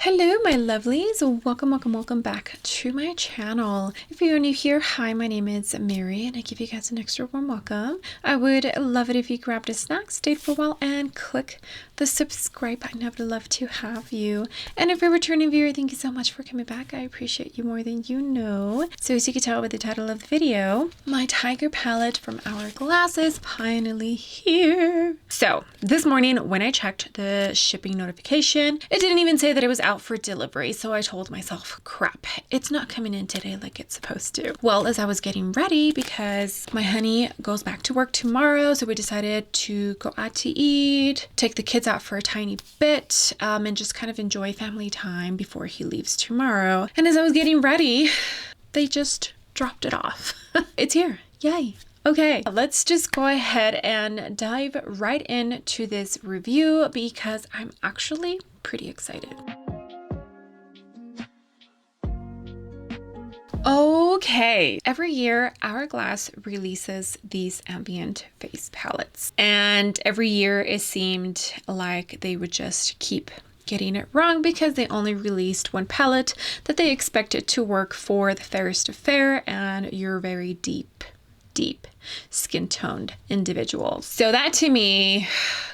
Hello my lovelies, welcome back to my channel. If you're new here, hi, my name is Mary and I give you guys an extra warm welcome. I would love it if you grabbed a snack, stayed for a while, and click the subscribe button. I would love to have you. And if you're a returning viewer, thank you so much for coming back. I appreciate you more than you know. So as you can tell by the title of the video, my Tiger palette from Hourglass is finally here. So this morning when I checked the shipping notification, it didn't even say that it was out for delivery. So I told myself, crap, it's not coming in today like it's supposed to. Well, as I was getting ready, because my honey goes back to work tomorrow, so we decided to go out to eat, take the kids out for a tiny bit, and just kind of enjoy family time before he leaves tomorrow. And as I was getting ready, they just dropped it off. It's here. Yay. Okay, let's just go ahead and dive right into this review because I'm actually pretty excited. Okay, every year Hourglass releases these ambient face palettes, and every year it seemed like they would just keep getting it wrong because they only released one palette that they expected to work for the fairest of fair and your very deep skin toned individuals. So that to me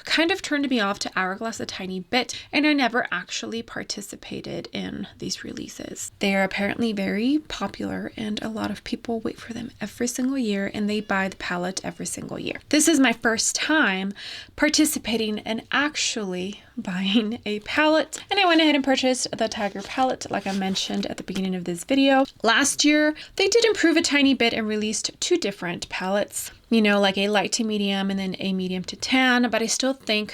kind of turned me off to Hourglass a tiny bit, and I never actually participated in these releases. They are apparently very popular and a lot of people wait for them every single year and they buy the palette every single year. This is my first time participating in actually buying a palette, and I went ahead and purchased the Tiger palette like I mentioned at the beginning of this video. Last year they did improve a tiny bit and released two different palettes, you know, like a light to medium and then a medium to tan, but I still think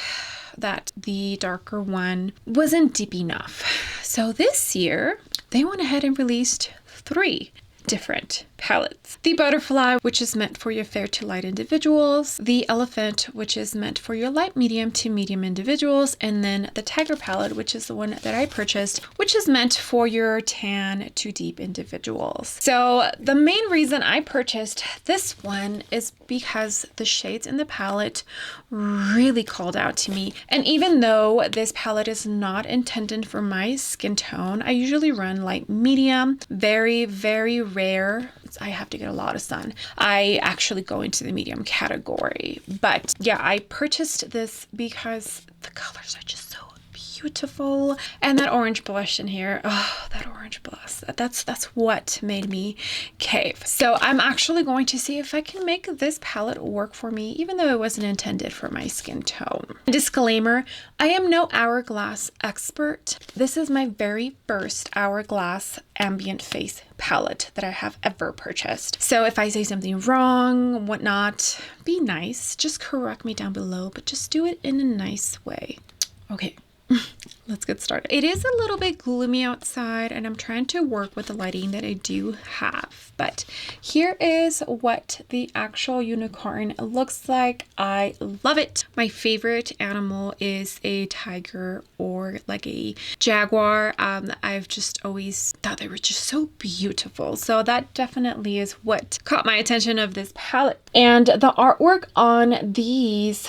that the darker one wasn't deep enough. So this year they went ahead and released three different palettes. The butterfly, which is meant for your fair to light individuals, the elephant, which is meant for your light medium to medium individuals, and then the tiger palette, which is the one that I purchased, which is meant for your tan to deep individuals. So the main reason I purchased this one is because the shades in the palette really called out to me. And even though this palette is not intended for my skin tone, I usually run light medium, very rare. I have to get a lot of sun. I actually go into the medium category. But yeah, I purchased this because the colors are just so beautiful. And that orange blush in here, oh, that orange blush, that's what made me cave. So I'm actually going to see if I can make this palette work for me, even though it wasn't intended for my skin tone. Disclaimer, I am no Hourglass expert. This is my very first Hourglass ambient face palette that I have ever purchased. So if I say something wrong, whatnot, be nice. Just correct me down below, but just do it in a nice way. Okay. Let's get started. It is a little bit gloomy outside and I'm trying to work with the lighting that I do have, but here is what the actual unicorn looks like. I love it. My favorite animal is a tiger or like a jaguar. I've just always thought they were just so beautiful. So that definitely is what caught my attention of this palette. And the artwork on these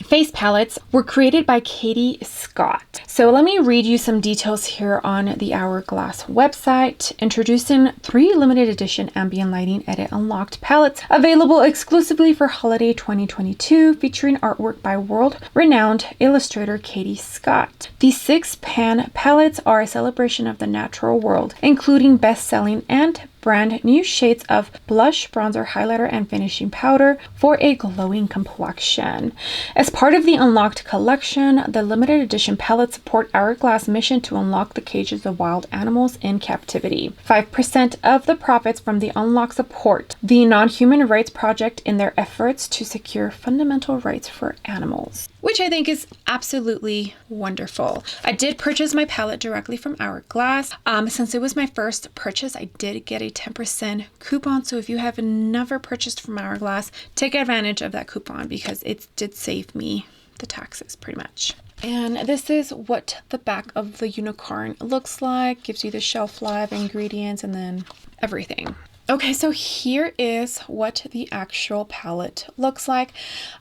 face palettes were created by Katie Scott. So let me read you some details here on the Hourglass website. Introducing 3 limited edition ambient lighting edit unlocked palettes available exclusively for holiday 2022, featuring artwork by world-renowned illustrator Katie Scott. These 6 pan palettes are a celebration of the natural world, including best-selling and brand new shades of blush, bronzer, highlighter, and finishing powder for a glowing complexion. As part of the Unlocked collection, the limited edition palettes support Hourglass' mission to unlock the cages of wild animals in captivity. 5% of the profits from the Unlock support the Non-Human Rights Project in their efforts to secure fundamental rights for animals, which I think is absolutely wonderful. I did purchase my palette directly from Hourglass. Since it was my first purchase, I did get a 10% coupon. So if you have never purchased from Hourglass, take advantage of that coupon because it did save me the taxes pretty much. And this is what the back of the unicorn looks like. Gives you the shelf life, ingredients, and then everything. Okay, so here is what the actual palette looks like.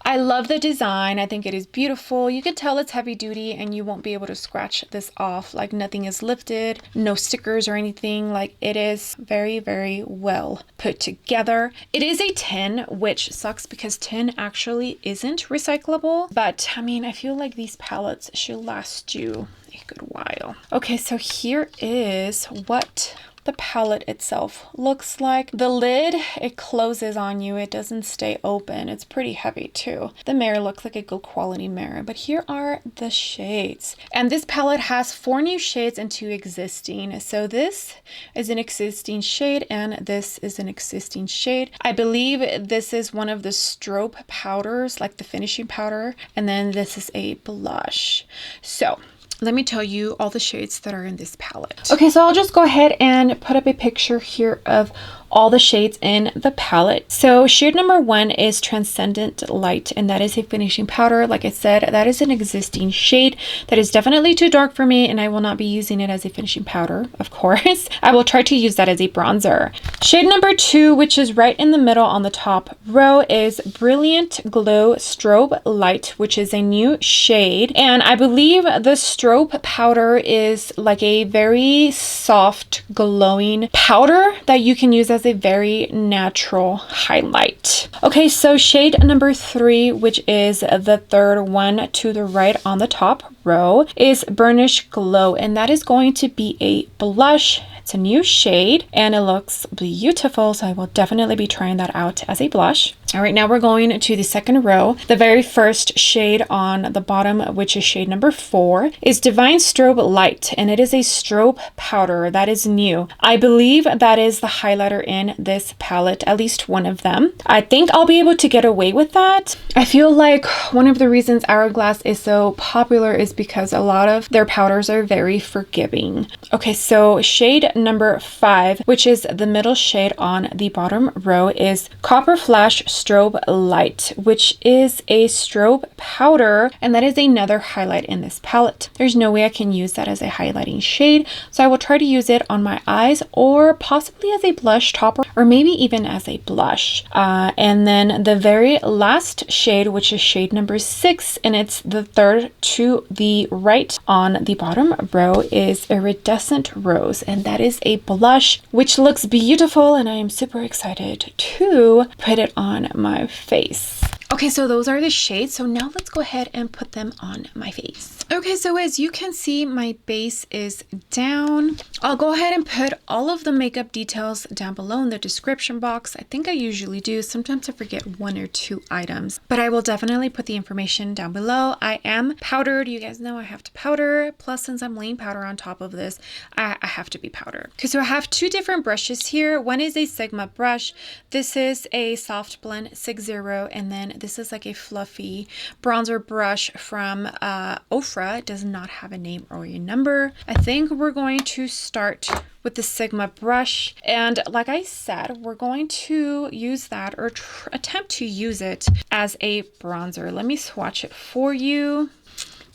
I love the design. I think it is beautiful. You can tell it's heavy duty and you won't be able to scratch this off. Like nothing is lifted, no stickers or anything. Like it is very, very well put together. It is a tin, which sucks because tin actually isn't recyclable. But I mean, I feel like these palettes should last you a good while. Okay, so here is what the palette itself looks like. The lid, it closes on you. It doesn't stay open. It's pretty heavy too. The mirror looks like a good quality mirror, but here are the shades. And this palette has 4 new shades and 2 existing. So this is an existing shade and this is an existing shade. I believe this is one of the strobe powders, like the finishing powder. And then this is a blush. So let me tell you all the shades that are in this palette. Okay, so I'll just go ahead and put up a picture here of all the shades in the palette. So shade number 1 is Transcendent Light, and that is a finishing powder. Like I said, that is an existing shade that is definitely too dark for me, and I will not be using it as a finishing powder, of course. I will try to use that as a bronzer. Shade number 2, which is right in the middle on the top row, is Brilliant Glow Strobe Light, which is a new shade. And I believe the strobe powder is like a very soft, glowing powder that you can use as a very natural highlight. Okay, so shade number 3, which is the third one to the right on the top row, is Burnish Glow, and that is going to be a blush. It's a new shade and it looks beautiful, so I will definitely be trying that out as a blush. All right, now we're going to the second row. The very first shade on the bottom, which is shade number 4, is Divine Strobe Light, and it is a strobe powder that is new. I believe that is the highlighter in this palette, at least one of them. I think I'll be able to get away with that. I feel like one of the reasons Hourglass is so popular is because a lot of their powders are very forgiving. Okay, so shade number 5, which is the middle shade on the bottom row, is Copper Flash Strobe Light, which is a strobe powder, and that is another highlight in this palette. There's no way I can use that as a highlighting shade, so I will try to use it on my eyes or possibly as a blush topper or maybe even as a blush. And then the very last shade, which is shade number 6, and it's the third to the right on the bottom row, is Iridescent Rose, and that is a blush which looks beautiful, and I am super excited to put it on my face. Okay, so those are the shades. So now let's go ahead and put them on my face. Okay, so as you can see, my base is down. I'll go ahead and put all of the makeup details down below in the description box. I think I usually do. Sometimes I forget 1 or 2 items, but I will definitely put the information down below. I am powdered. You guys know I have to powder. Plus, since I'm laying powder on top of this, I have to be powdered. Okay, so I have 2 different brushes here. One is a Sigma brush. This is a Soft Blend 60, and then this is like a fluffy bronzer brush from Ofra. It does not have a name or a number. I think we're going to start with the Sigma brush, and like I said, we're going to use that or attempt to use it as a bronzer. Let me swatch it for you.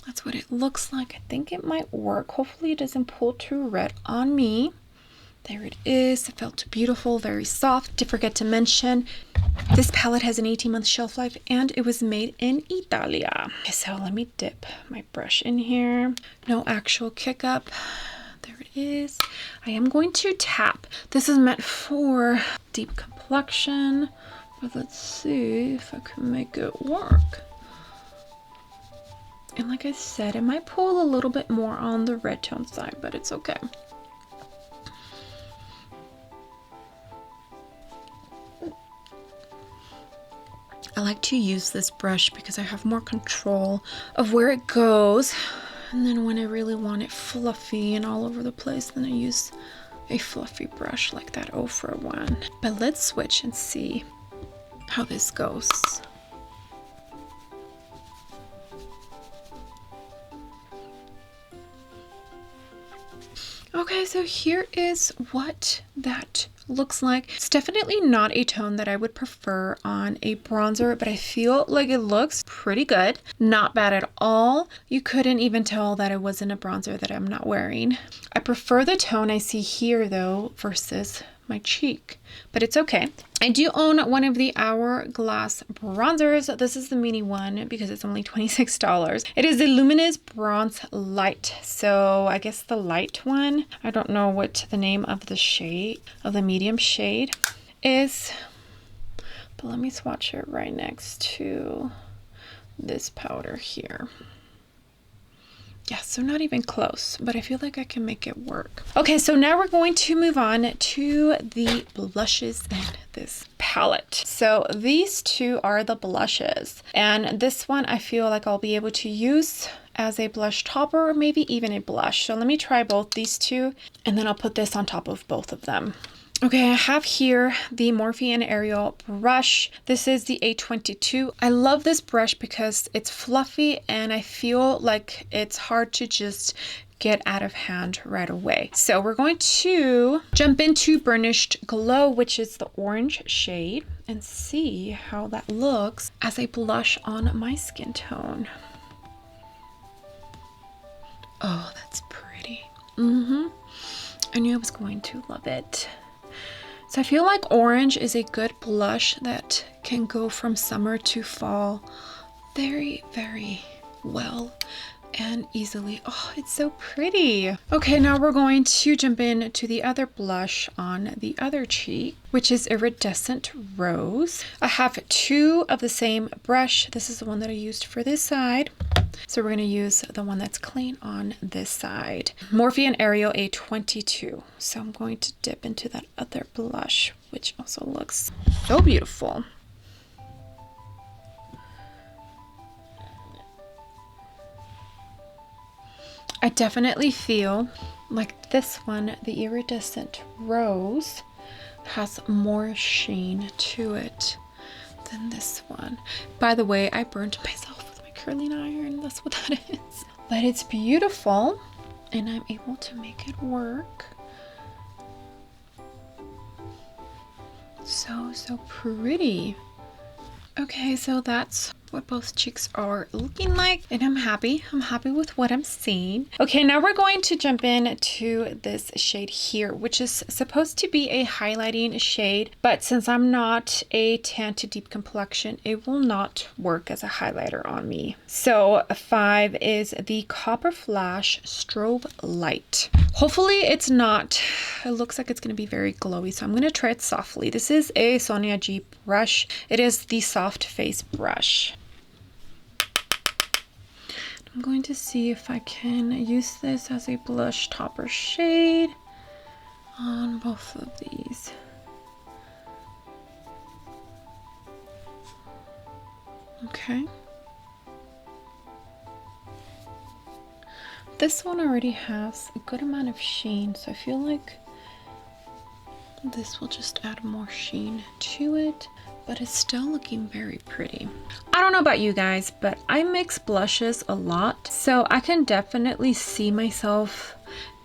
That's what it looks like. I think it might work. Hopefully it doesn't pull too red on me. There it is. It felt beautiful, very soft. Did forget to mention, this palette has an 18-month shelf life and it was made in Italia. Okay, so let me dip my brush in here. No actual kick up. There it is. I am going to tap. This is meant for deep complexion, but let's see if I can make it work. And like I said, it might pull a little bit more on the red tone side, but it's okay. I like to use this brush because I have more control of where it goes. And then when I really want it fluffy and all over the place, then I use a fluffy brush like that Ofra one. But let's switch and see how this goes. Okay, so here is what that looks like. It's definitely not a tone that I would prefer on a bronzer, but I feel like it looks pretty good. Not bad at all. You couldn't even tell that it wasn't a bronzer that I'm not wearing. I prefer the tone I see here though versus my cheek, but it's okay. I do own one of the Hourglass bronzers. This is the mini one because it's only $26. It is the Luminous Bronze Light. So I guess the light one. I don't know what the name of the shade, of the medium shade is, but let me swatch it right next to this powder here. Yeah, so not even close, but I feel like I can make it work. Okay, so now we're going to move on to the blushes in this palette. So these two are the blushes, and this one I feel like I'll be able to use as a blush topper or maybe even a blush. So let me try both these two, and then I'll put this on top of both of them. Okay, I have here the Morphe and Ariel brush. This is the A22. I love this brush because it's fluffy and I feel like it's hard to just get out of hand right away. So we're going to jump into Burnished Glow, which is the orange shade, and see how that looks as a blush on my skin tone. Oh, that's pretty. I knew I was going to love it. So I feel like orange is a good blush that can go from summer to fall very, very well and easily. Oh, it's so pretty. Okay, now we're going to jump in to the other blush on the other cheek, which is Iridescent Rose. I have two of the same brush. This is the one that I used for this side. So we're going to use the one that's clean on this side. Morphe and Ariel A22. So I'm going to dip into that other blush, which also looks so beautiful. I definitely feel like this one, the Iridescent Rose, has more sheen to it than this one. By the way, I burned myself with my curling iron. That's what that is. But it's beautiful and I'm able to make it work. So pretty. Okay, so that's what both cheeks are looking like, and I'm happy with what I'm seeing. Okay, now we're going to jump in to this shade here, which is supposed to be a highlighting shade, but since I'm not a tan to deep complexion, it will not work as a highlighter on me. So 5 is the Copper Flash Strobe Light. Hopefully it's not, it looks like it's going to be very glowy, so I'm going to try it softly. This is a Sonia G brush. It is the soft face brush. I'm going to see if I can use this as a blush topper shade on both of these. Okay. This one already has a good amount of sheen, so I feel like this will just add more sheen to it, but it's still looking very pretty. I don't know about you guys, but I mix blushes a lot, so I can definitely see myself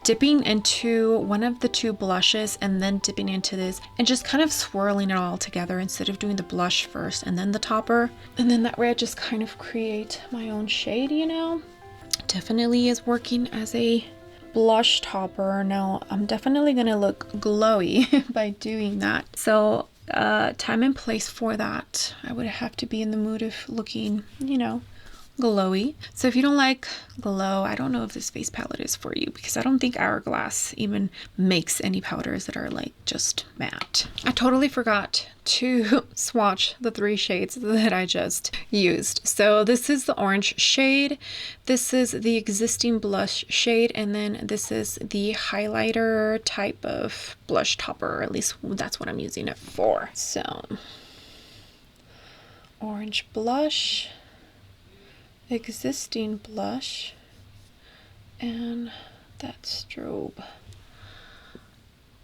dipping into one of the two blushes and then dipping into this and just kind of swirling it all together instead of doing the blush first and then the topper. And then that way I just kind of create my own shade, you know? Definitely is working as a blush topper. Now I'm definitely gonna look glowy by doing that. So time and place for that, I would have to be in the mood of looking, you know, glowy. So if you don't like glow, I don't know if this face palette is for you, because I don't think Hourglass even makes any powders that are like just matte. I totally forgot to swatch the 3 shades that I just used. So this is the orange shade, this is the existing blush shade, and then this is the highlighter type of blush topper, or at least that's what I'm using it for. So orange blush, existing blush, and that strobe.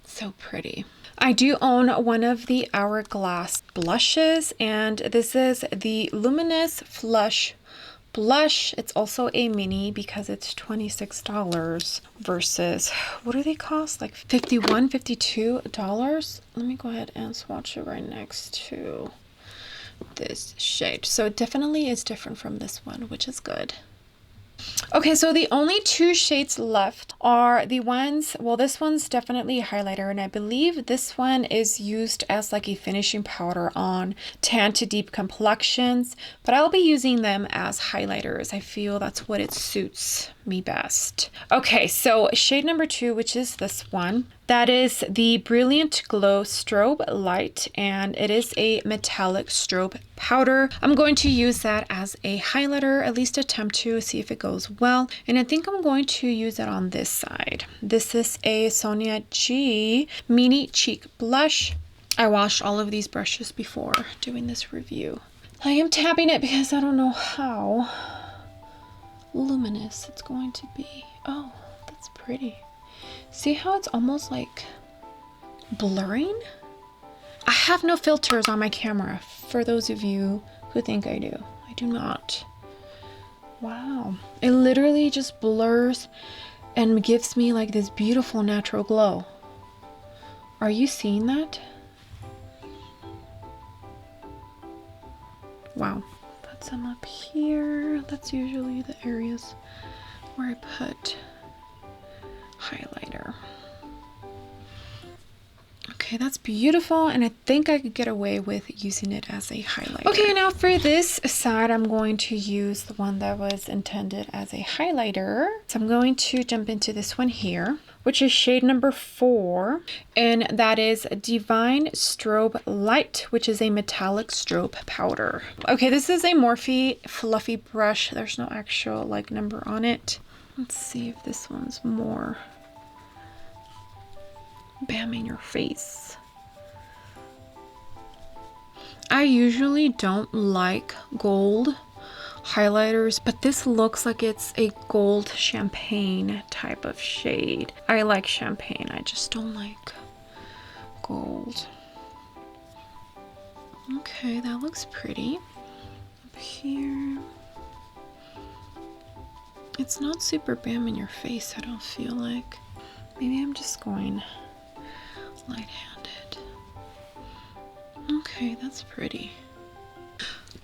So pretty. I do own one of the Hourglass blushes, and this is the Luminous Flush Blush. It's also a mini because it's $26 versus, what do they cost? Like $51, $52? Let me go ahead and swatch it right next to this shade. So it definitely is different from this one, which is good. Okay, so the only two shades left are the ones, well, this one's definitely a highlighter, and I believe this one is used as like a finishing powder on tan to deep complexions, but I'll be using them as highlighters. I feel that's what it suits me best. Okay, so shade number 2, which is this one, that is the Brilliant Glow Strobe Light, and it is a metallic strobe powder. I'm going to use that as a highlighter, at least attempt to see if it goes well. And I think I'm going to use it on this side. This is a Sonia G Mini Cheek Blush. I washed all of these brushes before doing this review. I am tapping it because I don't know how luminous it's going to be. Oh, that's pretty. See how it's almost like blurring? I have no filters on my camera, for those of you who think I do. I do not. Wow. It literally just blurs and gives me like this beautiful natural glow. Are you seeing that? Wow. Put some up here. That's usually the areas where I put highlighter. Okay, that's beautiful, and I think I could get away with using it as a highlighter. Okay, now for this side, I'm going to use the one that was intended as a highlighter. So I'm going to jump into this one here, which is shade number 4, and that is Divine Strobe Light, which is a metallic strobe powder. Okay, this is a Morphe fluffy brush. There's no actual like number on it. Let's see if this one's more bam in your face. I usually don't like gold highlighters, but this looks like it's a gold champagne type of shade. I like champagne, I just don't like gold. Okay, that looks pretty. Up here. It's not super bam in your face, I don't feel like. Maybe I'm just going light-handed. Okay, that's pretty.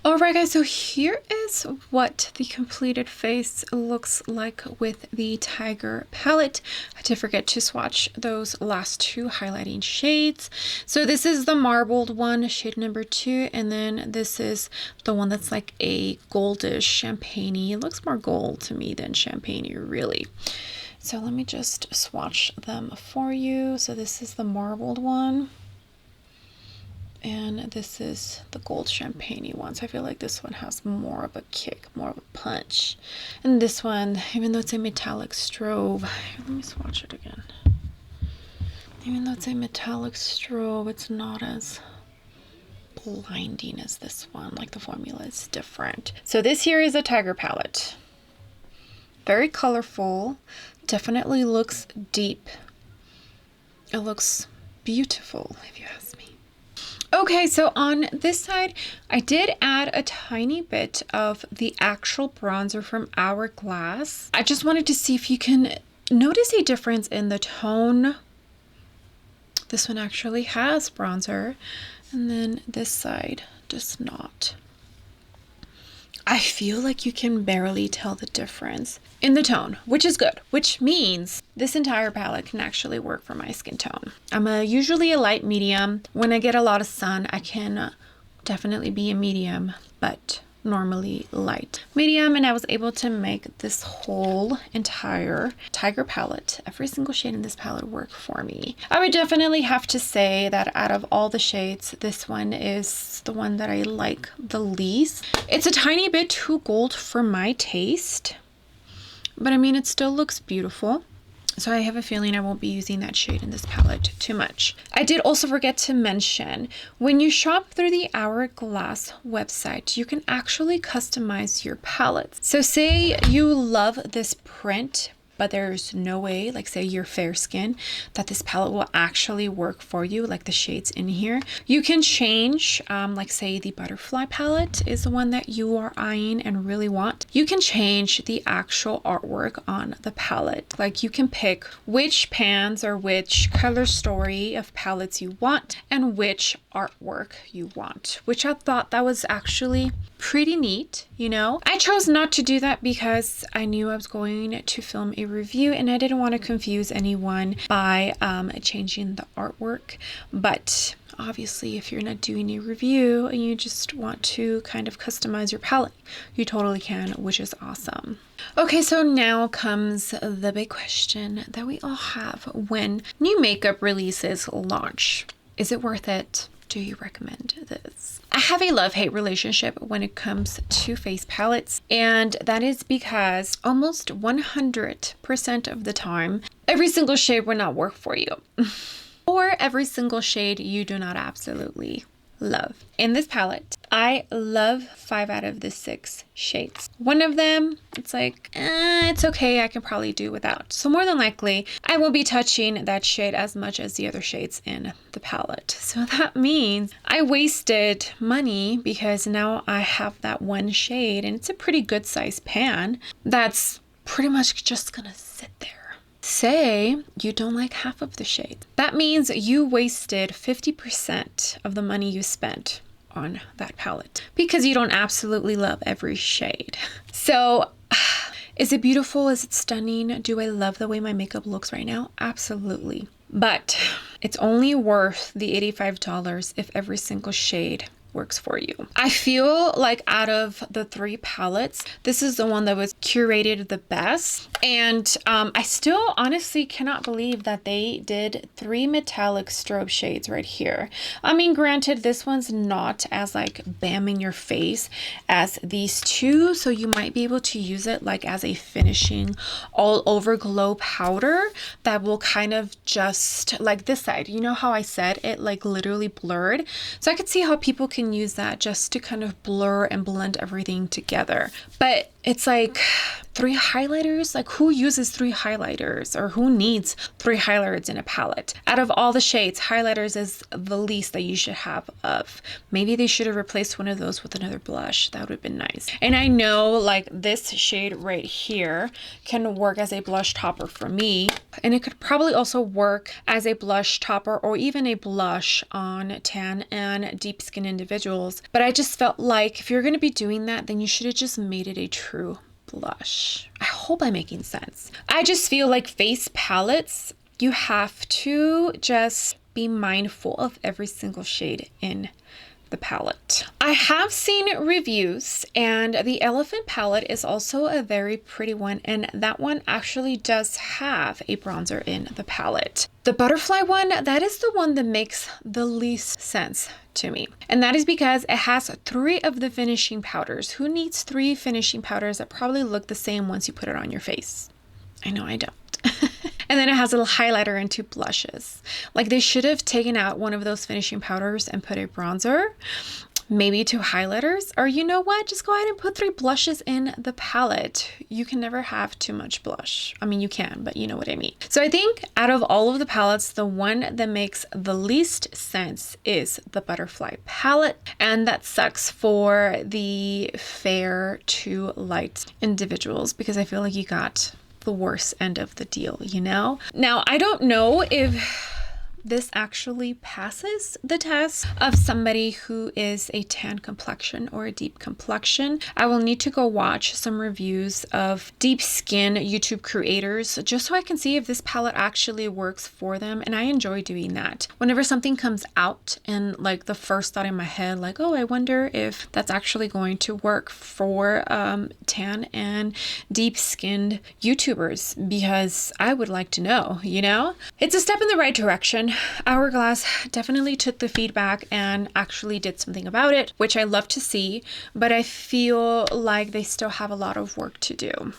Alright guys, so here is what the completed face looks like with the Tiger palette. I did forget to swatch those last two highlighting shades. So this is the marbled one, shade number 2, and then this is the one that's like a goldish champagne-y. It looks more gold to me than champagne-y, really. So let me just swatch them for you. So this is the marbled one, and this is the gold champagne-y one. So I feel like this one has more of a kick, more of a punch. And this one, even though it's a metallic strobe, let me swatch it again. Even though it's a metallic strobe, it's not as blinding as this one. Like the formula is different. So this here is a Tiger palette. Very colorful. Definitely looks deep. It looks beautiful, if you ask me. Okay, so on this side, I did add a tiny bit of the actual bronzer from Hourglass. I just wanted to see if you can notice a difference in the tone. This one actually has bronzer, and then this side does not. I feel like you can barely tell the difference in the tone, which is good, which means this entire palette can actually work for my skin tone. I'm usually a light medium. When I get a lot of sun, I can definitely be a medium, but normally light medium, and I was able to make this whole entire Tiger palette, every single shade in this palette, work for me. I would definitely have to say that out of all the shades, this one is the one that I like the least. It's a tiny bit too gold for my taste, but I mean, it still looks beautiful. So I have a feeling I won't be using that shade in this palette too much. I did also forget to mention, when you shop through the Hourglass website, you can actually customize your palettes. So say you love this print, but there's no way, like say you're fair skin, that this palette will actually work for you, like the shades in here. You can change, like say the butterfly palette is the one that you are eyeing and really want. You can change the actual artwork on the palette. Like you can pick which pans or which color story of palettes you want and which artwork you want, which I thought that was actually pretty neat, you know. I chose not to do that because I knew I was going to film a review and I didn't want to confuse anyone by changing the artwork. But obviously, if you're not doing a review and you just want to kind of customize your palette, you totally can, which is awesome. Okay, so now comes the big question that we all have when new makeup releases launch. Is it worth it? Do you recommend this? I have a love-hate relationship when it comes to face palettes, and that is because almost 100% of the time, every single shade will not work for you. Or every single shade you do not absolutely love. In this palette, I love 5 out of the 6 shades. One of them, it's like, it's okay, I can probably do without. So more than likely, I won't be touching that shade as much as the other shades in the palette. So that means I wasted money because now I have that one shade and it's a pretty good size pan that's pretty much just gonna sit there. Say you don't like half of the shade. That means you wasted 50% of the money you spent on that palette because you don't absolutely love every shade. So is it beautiful? Is it stunning? Do I love the way my makeup looks right now? Absolutely. But it's only worth the $85 if every single shade works for you. I feel like out of the 3 palettes, this is the one that was curated the best. And I still honestly cannot believe that they did 3 metallic strobe shades right here. I mean, granted, this one's not as like bam in your face as these 2. So you might be able to use it like as a finishing all over glow powder that will kind of just like this side. You know how I said it like literally blurred? So I could see how people can use that just to kind of blur and blend everything together. But it's like 3 highlighters. Like, who uses 3 highlighters, or who needs 3 highlighters in a palette? Out of all the shades, highlighters is the least that you should have of. Maybe they should have replaced one of those with another blush. That would have been nice. And I know like this shade right here can work as a blush topper for me, and it could probably also work as a blush topper or even a blush on tan and deep skin individuals. But I just felt like if you're going to be doing that, then you should have just made it a true blush. I hope I'm making sense. I just feel like face palettes, you have to just be mindful of every single shade in the palette. I have seen reviews, and the elephant palette is also a very pretty one, and that one actually does have a bronzer in the palette. The butterfly one, that is the one that makes the least sense to me. And that is because it has 3 of the finishing powders. Who needs 3 finishing powders that probably look the same once you put it on your face? I know I don't. And then it has a little highlighter and 2 blushes. Like, they should have taken out one of those finishing powders and put a bronzer, maybe 2 highlighters, or you know what? Just go ahead and put 3 blushes in the palette. You can never have too much blush. I mean, you can, but you know what I mean. So I think out of all of the palettes, the one that makes the least sense is the butterfly palette. And that sucks for the fair to light individuals because I feel like you got the worst end of the deal, you know? Now, I don't know if this actually passes the test of somebody who is a tan complexion or a deep complexion. I will need to go watch some reviews of deep skin YouTube creators just so I can see if this palette actually works for them. And I enjoy doing that. Whenever something comes out and like the first thought in my head, like, oh, I wonder if that's actually going to work for tan and deep skinned YouTubers, because I would like to know, you know? It's a step in the right direction. Hourglass definitely took the feedback and actually did something about it, which I love to see, but I feel like they still have a lot of work to do.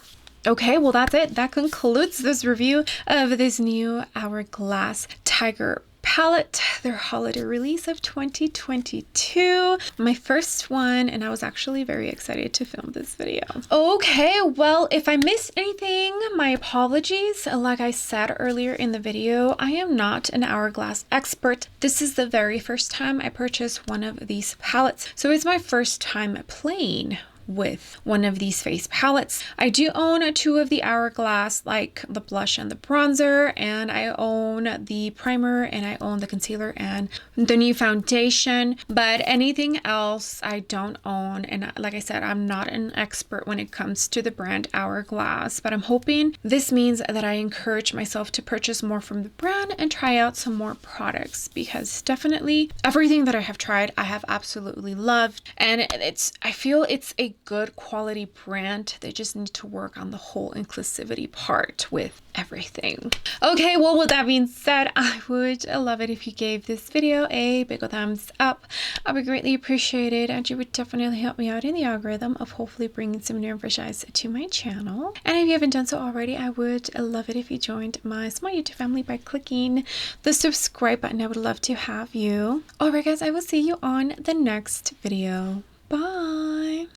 Okay, well, that's it. That concludes this review of this new Hourglass Tiger palette, their holiday release of 2022. My first one, and I was actually very excited to film this video. Okay, well, if I missed anything, my apologies. Like I said earlier in the video, I am not an Hourglass expert. This is the very first time I purchased one of these palettes, so it's my first time playing with one of these face palettes. I do own two of the Hourglass, like the blush and the bronzer, and I own the primer, and I own the concealer and the new foundation, but anything else I don't own. And like I said, I'm not an expert when it comes to the brand Hourglass, but I'm hoping this means that I encourage myself to purchase more from the brand and try out some more products, because definitely everything that I have tried I have absolutely loved, and I feel it's a good quality brand. They just need to work on the whole inclusivity part with everything. Okay, well, with that being said, I would love it if you gave this video a big thumbs up. I would greatly appreciate it, and you would definitely help me out in the algorithm of hopefully bringing some new and fresh eyes to my channel. And if you haven't done so already, I would love it if you joined my small YouTube family by clicking the subscribe button. I would love to have you. Alright guys, I will see you on the next video. Bye!